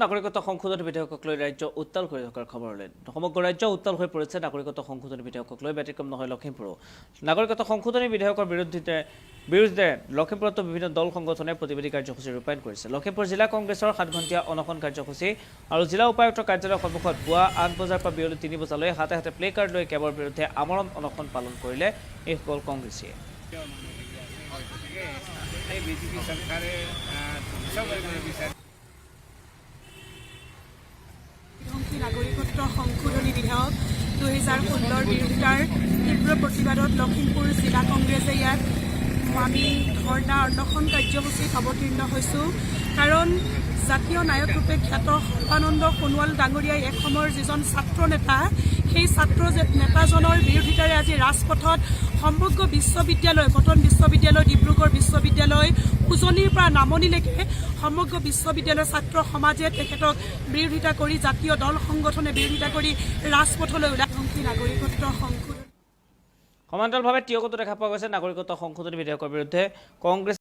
নাগৰিকত্ব সংশোধনী বিধেয়কক লৈ ৰাজ্য উত্তাল হৈ থকাৰ খবৰলৈ সমগ্ৰ ৰাজ্য উত্তাল হৈ পৰিছে নাগৰিকত্ব সংশোধনী বিধেয়কক লৈ ব্যতিক্ৰম নহয় লখিমপুৰো নাগৰিকত্ব সংশোধনী বিধেয়কৰ বিৰুদ্ধে লখিমপুৰতো বিভিন্ন দল সংগঠনে প্ৰতিবাদী কাৰ্যসূচী ৰূপায়ণ কৰিছে লখিমপুৰ জিলা কংগ্ৰেছৰ 7 ঘণ্টীয়া অনশন কাৰ্যসূচী আৰু জিলা উপায়ুক্তৰ কাৰ্যালয়ৰ সন্মুখত পুৱা 8 বজাৰ পৰা বিয়লি 3 বজালৈ হাতে হাতে প্লে কাৰ্ড লৈ কেবৰ বিৰুদ্ধে আমৰণ অনশন পালন কৰিলে এই সকল কংগ্ৰেছীয়ে নাগৰিকত্ব সংশোধনী বিধেয়ক 2016 বিৰোধিতাৰ তীব্ৰ প্ৰতিবাদত লখিমপুৰ জিলা কংগ্ৰেছে ইয়াত আমি ধৰ্ণা অনশন কাৰ্যসূচীত অৱতীৰ্ণ হৈছোঁ কাৰণ জাতীয় নায়ক ৰূপে খ্যাত সৰ্বানন্দ সোণোৱাল ডাঙৰীয়াই এক সময়ৰ যিজন ছাত্ৰ নেতা সেই ছাত্ৰ নেতাজনৰ বিৰোধিতাৰে আজি ৰাজপথত সমগ্ৰ বিশ্ববিদ্যালয় কটন বিশ্ববিদ্যালয় ডিব্ৰুগড় বিশ্ববিদ্যালয় উজনিৰ পৰা নামনিলৈকে সমগ্ৰ বিশ্ববিদ্যালয়ৰ ছাত্ৰ সমাজে তেখেতক বিৰোধিতা কৰি জাতীয় দল সংগঠনে বিৰোধিতা কৰি ৰাজপথলৈ ওলাই নাগৰিকত্ব সংশোধনী সমান্তৰালভাৱে টিয়কতো দেখা পোৱা গৈছে নাগৰিকত্ব সংশোধনী বিধেয়কৰ বিৰুদ্ধে কংগ্ৰেছ